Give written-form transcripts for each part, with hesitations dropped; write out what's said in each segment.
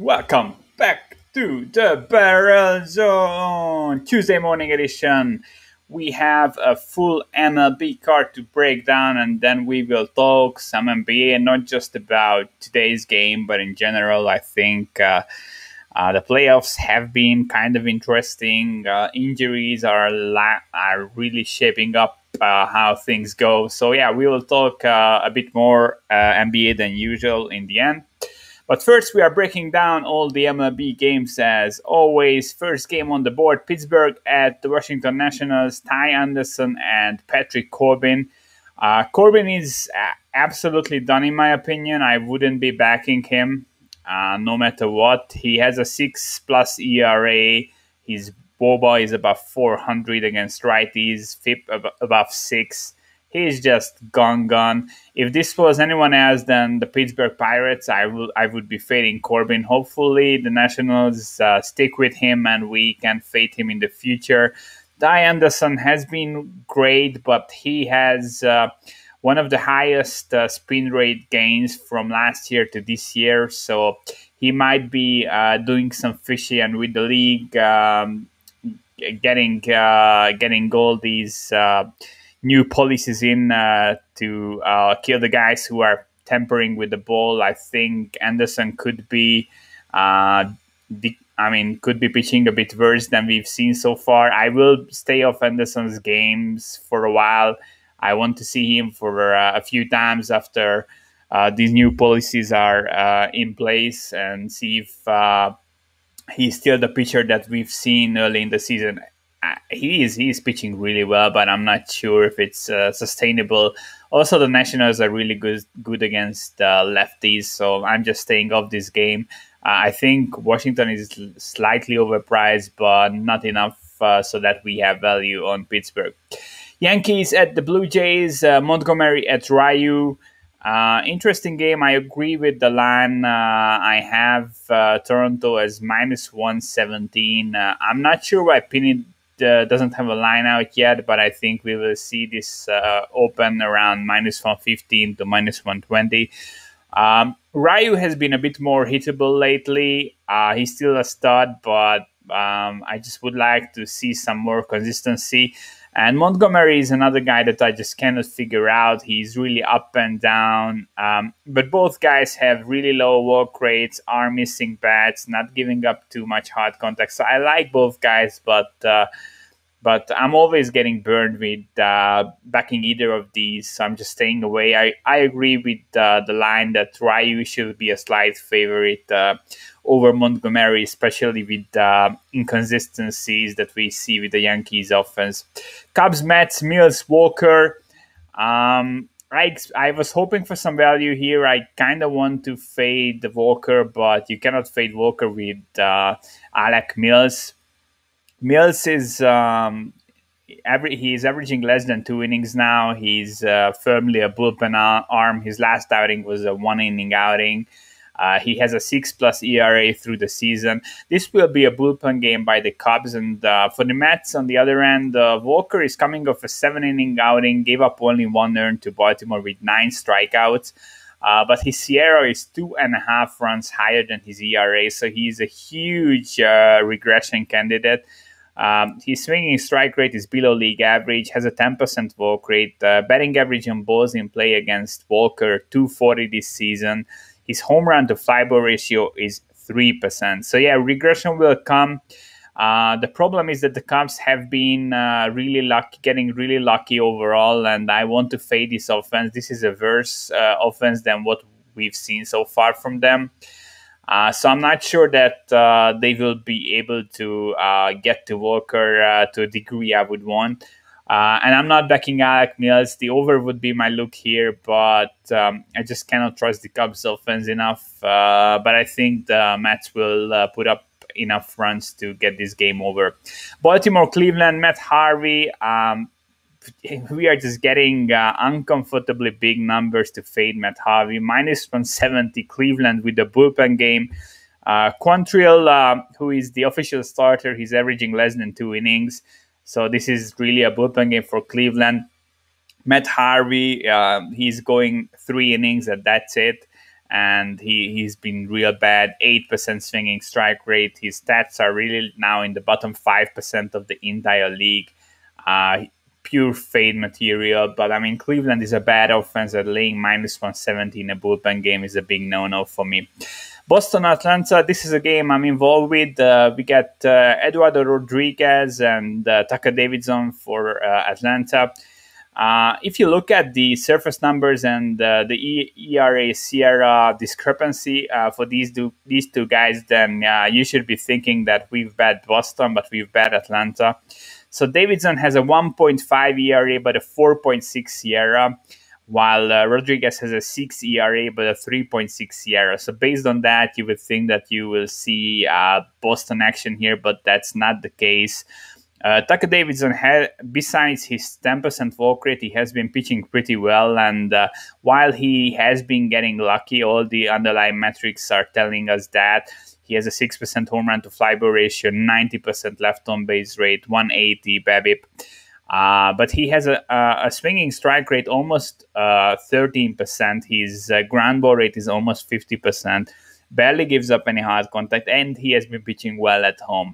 Welcome back to the Barrel Zone Tuesday morning edition. We have a full MLB card to break down, and then we will talk some NBA, not just about today's game, but in general. I think the playoffs have been kind of interesting. Injuries are really shaping up how things go. So yeah, we will talk a bit more NBA than usual in the end. But first, we are breaking down all the MLB games as always. First game on the board, Pittsburgh at the Washington Nationals, Ty Anderson and Patrick Corbin. Corbin is absolutely done in my opinion. I wouldn't be backing him no matter what. He has a 6+ ERA. His BOBA is above 400 against righties, FIP above 6. He's just gone. If this was anyone else than the Pittsburgh Pirates, I would be fading Corbin. Hopefully, the Nationals stick with him and we can fade him in the future. Ty Anderson has been great, but he has one of the highest spin rate gains from last year to this year. So he might be doing some fishy, and with the league getting all these new policies in to kill the guys who are tampering with the ball, I think Anderson could be could be pitching a bit worse than we've seen so far. I will stay off Anderson's games for a while. I want to see him for a few times after these new policies are in place and see if he's still the pitcher that we've seen early in the season. He is pitching really well, but I'm not sure if it's sustainable. Also, the Nationals are really good against lefties, so I'm just staying off this game. I think Washington is slightly overpriced, but not enough so that we have value on Pittsburgh. Yankees at the Blue Jays, Montgomery at Ryu. Interesting game. I agree with the line. I have Toronto as -117. I'm not sure why Pinny doesn't have a line out yet, but I think we will see this open around -115 to -120. Ryu has been a bit more hittable lately. He's still a stud, but I just would like to see some more consistency. And Montgomery is another guy that I just cannot figure out. He's really up and down. But both guys have really low walk rates, are missing bats, not giving up too much hard contact. So I like both guys, but I'm always getting burned with backing either of these. So I'm just staying away. I agree with the line that Ryu should be a slight favorite over Montgomery, especially with inconsistencies that we see with the Yankees offense. Cubs, Mets, Mills, Walker. I was hoping for some value here. I kind of want to fade the Walker, but you cannot fade Walker with Alec Mills. Mills is he's averaging less than 2 innings now. He's firmly a bullpen arm. His last outing was a 1-inning outing. He has a 6+ ERA through the season. This will be a bullpen game by the Cubs. And for the Mets, on the other end, Walker is coming off a 7-inning outing, gave up only 1 earned to Baltimore with 9 strikeouts. But his Sierra is 2.5 runs higher than his ERA, so he's a huge regression candidate. His swinging strike rate is below league average, has a 10% walk rate. Batting average on balls in play against Walker, 240 this season. His home run to fly ball ratio is 3%. So yeah, regression will come. The problem is that the Cubs have been getting really lucky overall, and I want to fade this offense. This is a worse offense than what we've seen so far from them. So I'm not sure that they will be able to get to Walker to a degree I would want. And I'm not backing Alec Mills. The over would be my look here, but I just cannot trust the Cubs offense enough. But I think the Mets will put up enough runs to get this game over. Baltimore, Cleveland, Matt Harvey. We are just getting uncomfortably big numbers to fade Matt Harvey. -170 Cleveland with the bullpen game. Quantrill, who is the official starter, he's averaging less than 2 innings. So this is really a bullpen game for Cleveland. Matt Harvey, he's going 3 innings and that's it. and he's been real bad. 8% swinging strike rate. His stats are really now in the bottom 5% of the entire league. Uh, Pure fade material. But I mean, Cleveland is a bad offense. At laying minus 170 in a bullpen game is a big no-no for me. Boston, Atlanta, this is a game I'm involved with. We got Eduardo Rodriguez and Tucker Davidson for Atlanta. If you look at the surface numbers and the ERA Sierra discrepancy for these two guys, then you should be thinking that we've bet Boston, but we've bet Atlanta. So Davidson has a 1.5 ERA, but a 4.6 Sierra, while Rodriguez has a 6 ERA, but a 3.6 Sierra. So based on that, you would think that you will see Boston action here, but that's not the case. Tucker Davidson, besides his 10% walk rate, he has been pitching pretty well. And while he has been getting lucky, all the underlying metrics are telling us that. He has a 6% home run to fly ball ratio, 90% left on base rate, 180 BABIP. But he has a swinging strike rate almost 13%. His ground ball rate is almost 50%. Barely gives up any hard contact, and he has been pitching well at home.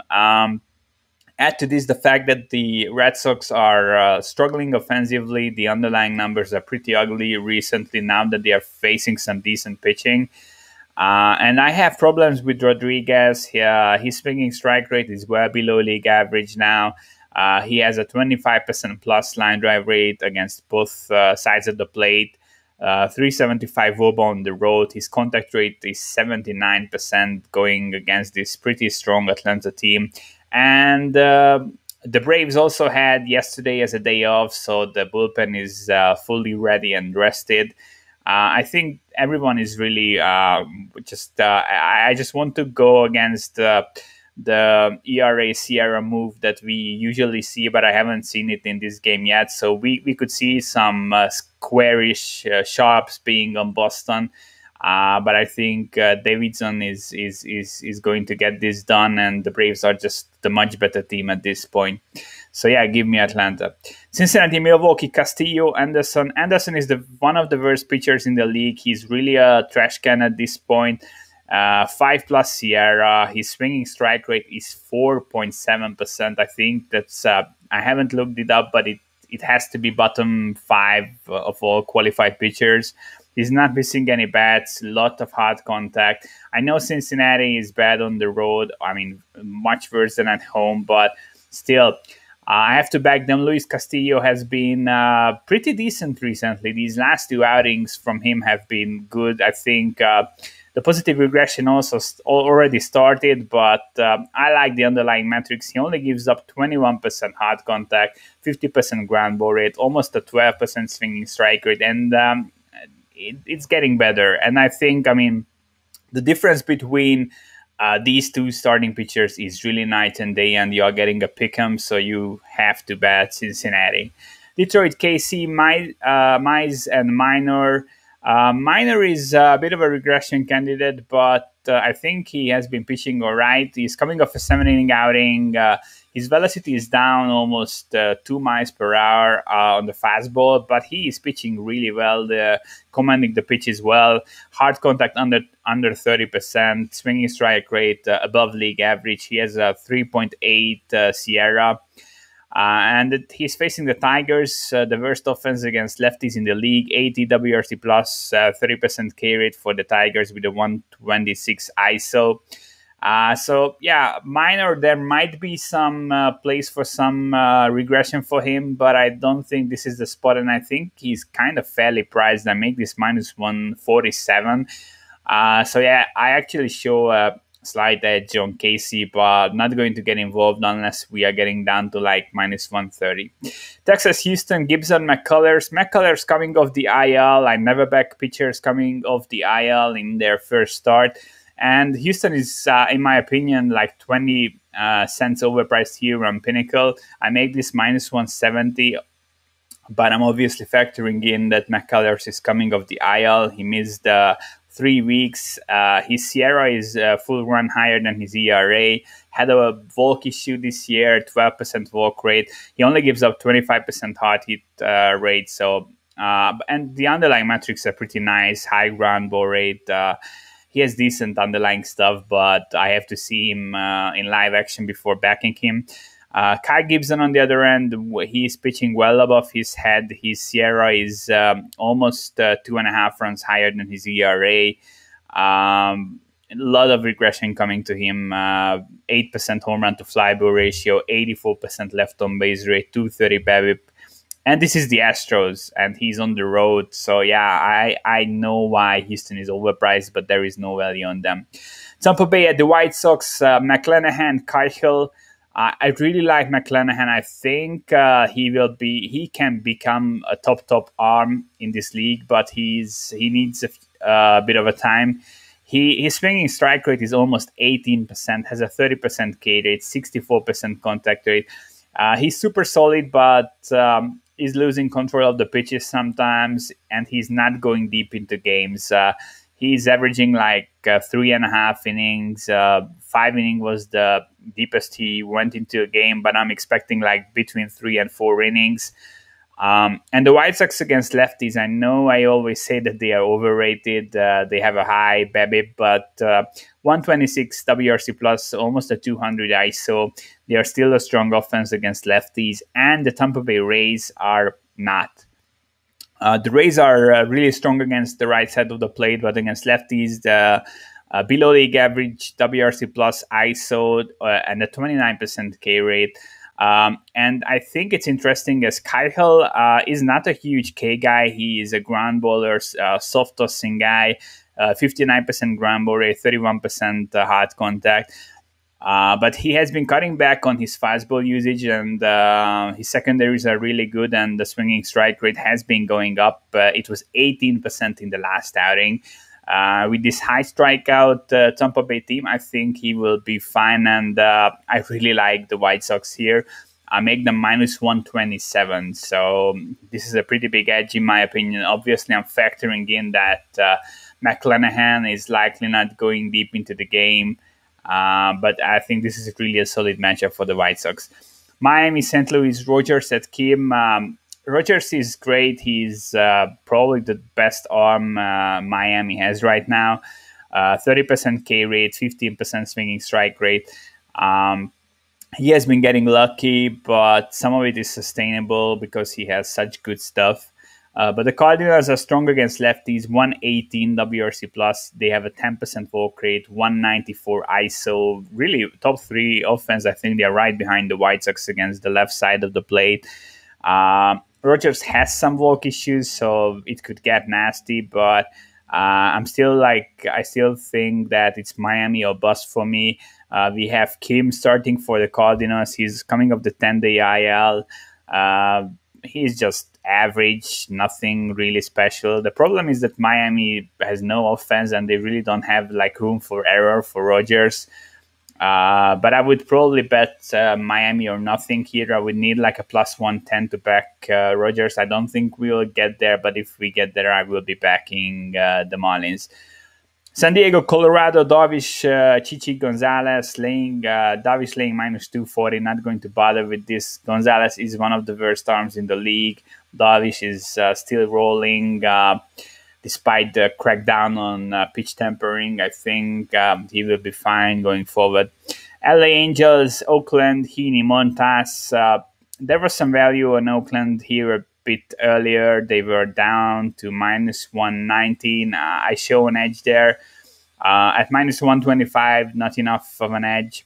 Add to this the fact that the Red Sox are struggling offensively. The underlying numbers are pretty ugly recently now that they are facing some decent pitching. And I have problems with Rodriguez. His swinging strike rate is well below league average now. He has a 25% plus line drive rate against both sides of the plate. 375 WOBA on the road. His contact rate is 79% going against this pretty strong Atlanta team. And the Braves also had yesterday as a day off, so the bullpen is fully ready and rested. I think everyone is really I just want to go against the ERA Sierra move that we usually see, but I haven't seen it in this game yet. So we could see some squarish sharps being on Boston. But I think Davidson is going to get this done, and the Braves are just the much better team at this point. So yeah, give me Atlanta. Cincinnati, Milwaukee, Castillo, Anderson. Anderson is one of the worst pitchers in the league. He's really a trash can at this point. 5+ Sierra. His swinging strike rate is 4.7%. I think that's I haven't looked it up, but it has to be bottom 5 of all qualified pitchers. He's not missing any bats, a lot of hard contact. I know Cincinnati is bad on the road. I mean, much worse than at home, but still, I have to back them. Luis Castillo has been pretty decent recently. These last 2 outings from him have been good. I think the positive regression also already started, but I like the underlying metrics. He only gives up 21% hard contact, 50% ground ball rate, almost a 12% swinging strike rate, and it's getting better. And I think, I mean, the difference between these two starting pitchers is really night and day, and you are getting a pick'em, so you have to bet Cincinnati. Detroit, KC, Mize and Minor. Minor is a bit of a regression candidate, but I think he has been pitching all right. He's coming off a 7-inning outing. His velocity is down almost 2 miles per hour on the fastball, but he is pitching really well, commanding the pitch as well. Hard contact under 30%, swinging strike rate above league average. He has a 3.8 Sierra. And he's facing the Tigers, the worst offense against lefties in the league. 80 WRC plus, 30% K rate for the Tigers with a 126 ISO. So yeah, Minor, there might be some place for some regression for him, but I don't think this is the spot, and I think he's kind of fairly priced. I make this minus 147. So yeah, I actually show a slight edge on KC, but not going to get involved unless we are getting down to like minus 130. Texas, Houston, Gibson, McCullers. McCullers coming off the IL. I never back pitchers coming off the IL in their first start. And Houston is, in my opinion, like 20 cents overpriced here on Pinnacle. I make this minus 170, but I'm obviously factoring in that McCullers is coming off the IL. He missed 3 weeks. His Sierra is full run higher than his ERA. Had a walk issue this year, 12% walk rate. He only gives up 25% hard hit rate. So And the underlying metrics are pretty nice. High ground ball rate. He has decent underlying stuff, but I have to see him in live action before backing him. Kyle Gibson, on the other end, he's pitching well above his head. His Sierra is almost 2.5 runs higher than his ERA. A lot of regression coming to him. 8% home run to fly ball ratio, 84% left on base rate, 230 BABIP. And this is the Astros, and he's on the road. So, yeah, I know why Houston is overpriced, but there is no value on them. Tampa Bay at the White Sox, McClanahan, Keuchel. I really like McClanahan. I think he can become a top arm in this league, but he needs a bit of a time. His swinging strike rate is almost 18%, has a 30% K rate, 64% contact rate. He's super solid, but he's losing control of the pitches sometimes, and he's not going deep into games. He's averaging like 3.5 innings. 5 innings was the deepest he went into a game, but I'm expecting like between 3 and 4 innings. And the White Sox against lefties, I know I always say that they are overrated. They have a high BABIP, but 126 WRC plus, almost a 200 ISO. They are still a strong offense against lefties, and the Tampa Bay Rays are not. The Rays are really strong against the right side of the plate, but against lefties, the below league average WRC plus ISO and a 29% K rate. And I think it's interesting as Keuchel is not a huge K guy. He is a ground bowler, soft tossing guy, 59% ground ball rate, 31% hard contact. But he has been cutting back on his fastball usage, and his secondaries are really good, and the swinging strike rate has been going up. It was 18% in the last outing. With this high strikeout Tampa Bay team, I think he will be fine, and I really like the White Sox here. I make them minus 127, so this is a pretty big edge in my opinion. Obviously, I'm factoring in that McClanahan is likely not going deep into the game, but I think this is really a solid matchup for the White Sox. Miami, St. Louis, Rogers at Kim. Rogers is great. He's probably the best arm Miami has right now. 30% K rate, 15% swinging strike rate. He has been getting lucky, but some of it is sustainable because he has such good stuff. But the Cardinals are strong against lefties, 118 WRC plus. They have a 10% walk rate, 194 ISO. Really, top 3 offense. I think they are right behind the White Sox against the left side of the plate. Rogers has some walk issues, so it could get nasty, but I still think that it's Miami or bust for me. We have Kim starting for the Cardinals. He's coming off the 10-day IL. He's just average, nothing really special. The problem is that Miami has no offense, and they really don't have like room for error for Rogers. But I would probably bet Miami or nothing here. I would need like a plus 110 to back Rogers. I don't think we will get there, but if we get there, I will be backing the Marlins. San Diego, Colorado, Darvish, Chichi, Gonzalez Darvish laying minus 240. Not going to bother with this. Gonzalez is one of the worst arms in the league. Darvish is still rolling. Despite the crackdown on pitch tempering, I think he will be fine going forward. LA Angels, Oakland, Heaney, Montas. There was some value on Oakland here a bit earlier. They were down to minus 119. I show an edge there. At minus 125, not enough of an edge.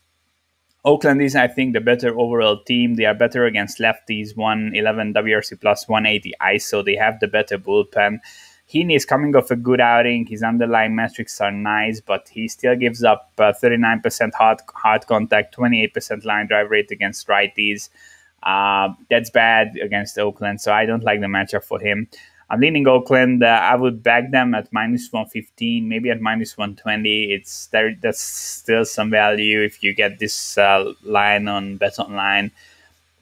Oakland is, I think, the better overall team. They are better against lefties, 111 WRC plus 180 ISO. They have the better bullpen. Heaney is coming off a good outing. His underlying metrics are nice, but he still gives up 39% hard contact, 28% line drive rate against righties. That's bad against Oakland, so I don't like the matchup for him. I'm leaning Oakland. I would back them at minus 115, maybe at minus 120. That's still some value if you get this line on Bet Online.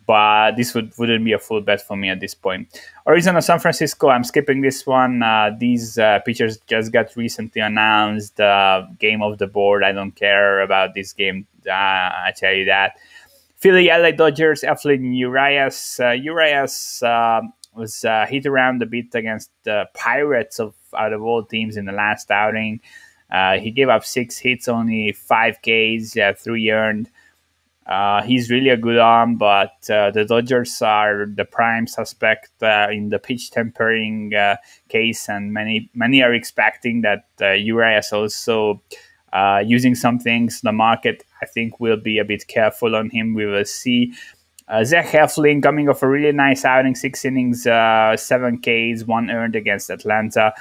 But this wouldn't be a full bet for me at this point. Arizona, San Francisco, I'm skipping this one. These pitchers just got recently announced. Game off the board. I don't care about this game. I tell you that. Philly, LA Dodgers, Eflin, Urias. Urias was hit around a bit against the Pirates of out of all teams in the last outing. He gave up 6 hits, only 5 Ks, 3 earned. He's really a good arm, but the Dodgers are the prime suspect in the pitch tempering case, and many are expecting that Urias also using some things. The market, I think, will be a bit careful on him. We will see. Zach Heflin coming off a really nice outing, 6 innings, 7 Ks, 1 earned against Atlanta.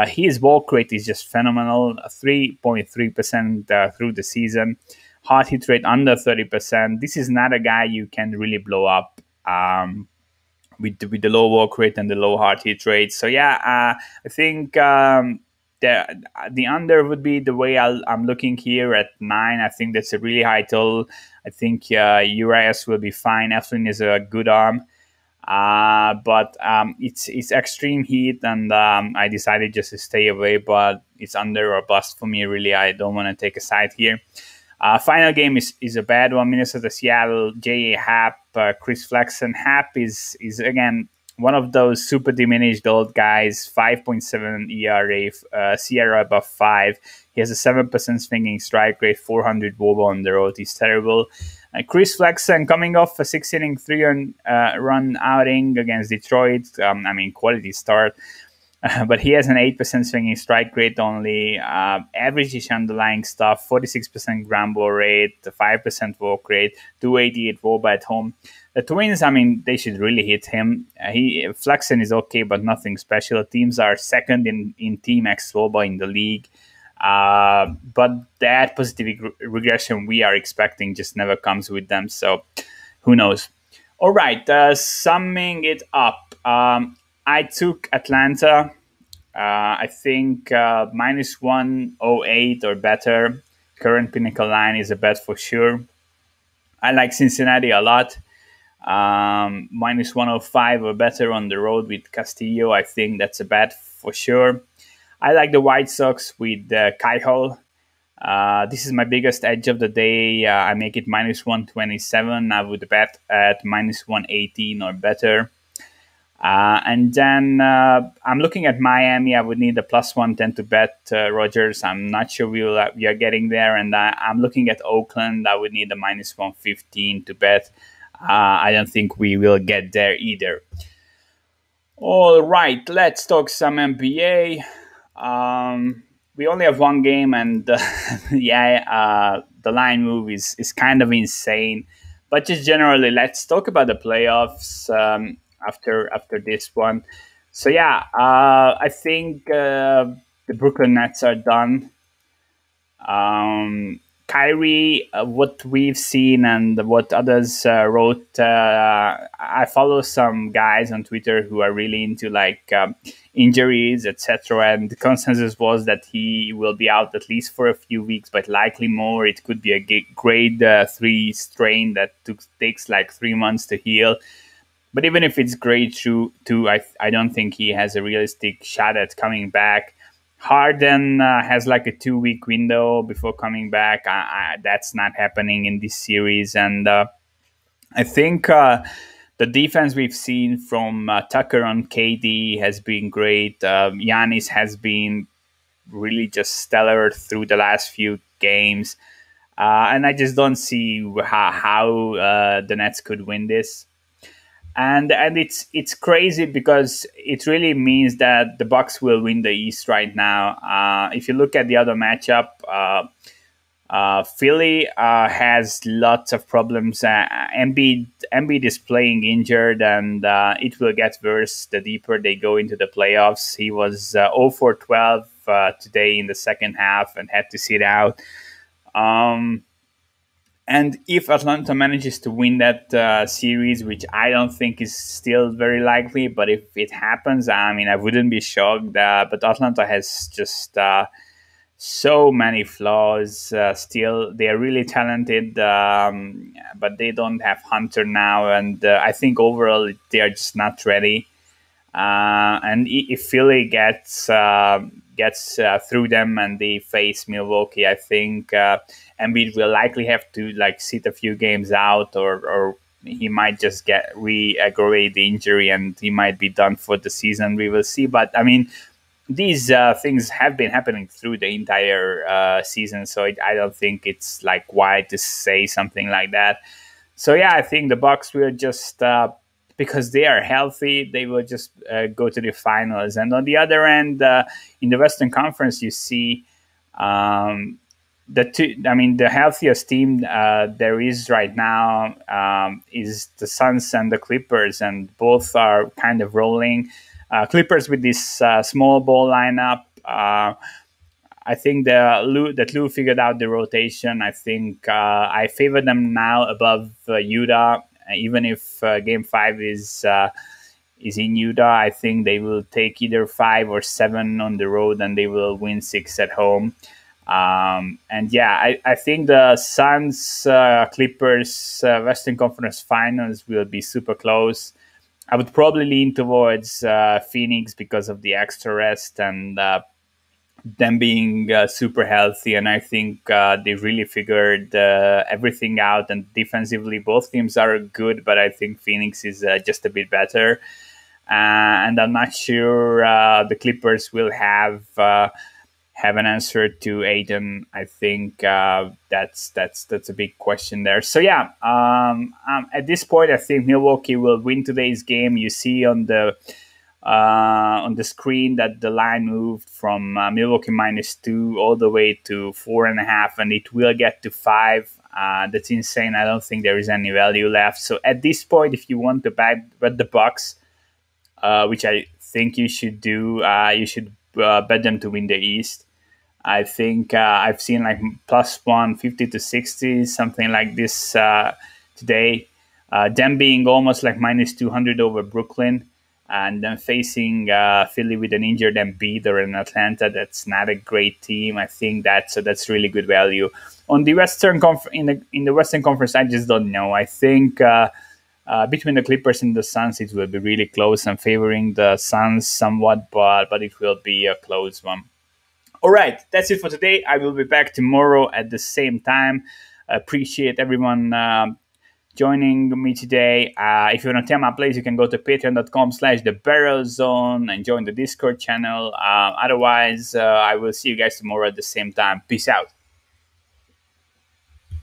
His walk rate is just phenomenal, 3.3% through the season. Hard hit rate under 30%. This is not a guy you can really blow up with the low walk rate and the low hard hit rate. So yeah, I think the under would be the way I'm looking here at 9. I think that's a really high total. I think Urias will be fine. Eflin is a good arm. But it's extreme heat, and I decided just to stay away. But it's under or bust for me. Really, I don't want to take a side here. Final game is a bad one. Minnesota Seattle. J.A. Happ, Chris Flexen. Happ is again one of those super diminished old guys. 5.7 ERA, Sierra above 5. He has a 7% swinging strike rate, 400 WOBA on the road. He's terrible. Chris Flexen coming off a 6-inning, 3-run outing against Detroit. Quality start. But he has an 8% swinging strike rate only. Average-ish underlying stuff, 46% ground ball rate, 5% walk rate, 288 WOBA at home. The Twins, they should really hit him. Flexen is okay, but nothing special. Teams are second in Team X WOBA in the league. But that positive regression we are expecting just never comes with them. So who knows? All right, summing it up. I took Atlanta. I think minus 108 or better. Current Pinnacle line is a bet for sure. I like Cincinnati a lot. Minus 105 or better on the road with Castillo. I think that's a bet for sure. I like the White Sox with Keuchel. This is my biggest edge of the day. I make it minus 127. I would bet at minus 118 or better. And then I'm looking at Miami. I would need a plus 110 to bet Rogers. I'm not sure we are getting there. And I'm looking at Oakland. I would need a minus 115 to bet. I don't think we will get there either. All right, let's talk some NBA. We only have one game, and the line move is kind of insane. But just generally, let's talk about the playoffs after this one. So yeah, I think the Brooklyn Nets are done. Kyrie, what we've seen and what others wrote, I follow some guys on Twitter who are really into injuries, etc. And the consensus was that he will be out at least for a few weeks, but likely more. It could be a grade 3 strain that takes 3 months to heal. But even if it's grade 2, I don't think he has a realistic shot at coming back. Harden has a 2-week window before coming back. That's not happening in this series. And I think the defense we've seen from Tucker on KD has been great. Giannis has been really just stellar through the last few games. And I just don't see how the Nets could win this. And it's crazy because it really means that the Bucks will win the East right now. If you look at the other matchup, Philly has lots of problems. Embiid is playing injured, and it will get worse the deeper they go into the playoffs. He was 0 for 12 today in the second half and had to sit out. And if Atlanta manages to win that series, which I don't think is still very likely, but if it happens, I wouldn't be shocked. But Atlanta has just so many flaws still. They are really talented, but they don't have Hunter now. And I think overall they are just not ready. And if Philly gets through them and they face Milwaukee, I think Embiid will likely have to sit a few games out or he might just get re-aggravate the injury and he might be done for the season. We will see. But I mean, these things have been happening through the entire season, so I don't think it's like why to say something like that. So yeah, I think the Bucks will just because they are healthy, they will just go to the finals. And on the other end, in the Western Conference, you see the two. I mean, the healthiest team there is right now is the Suns and the Clippers, and both are kind of rolling. Clippers with this small ball lineup. I think that Lou figured out the rotation. I think I favor them now above Utah, even if Game 5 is in Utah. I think they will take either 5 or 7 on the road, and they will win 6 at home. And yeah, I think the Suns Clippers Western Conference Finals will be super close. I would probably lean towards Phoenix because of the extra rest and them being super healthy. And I think they really figured everything out. And defensively, both teams are good, but I think Phoenix is just a bit better. And I'm not sure the Clippers will have an answer to Aiden. I think that's a big question there. So yeah, at this point, I think Milwaukee will win today's game. You see on the screen that the line moved from Milwaukee -2 all the way to 4.5, and it will get to 5. That's insane. I don't think there is any value left. So at this point, if you want to bet the Bucks, which I think you should do, you should bet them to win the East. I think I've seen like plus 150 to 60, something like this today. Them being almost like -200 over Brooklyn, and then facing Philly with an injured Embiid or an Atlanta that's not a great team. I think that's really good value. On the in the Western Conference, I just don't know. I think between the Clippers and the Suns, it will be really close. I'm favoring the Suns somewhat, but it will be a close one. All right, that's it for today. I will be back tomorrow at the same time. Appreciate everyone joining me today. If you want to tell my plays, you can go to patreon.com/thebarrelzone and join the Discord channel. Otherwise, I will see you guys tomorrow at the same time. Peace out.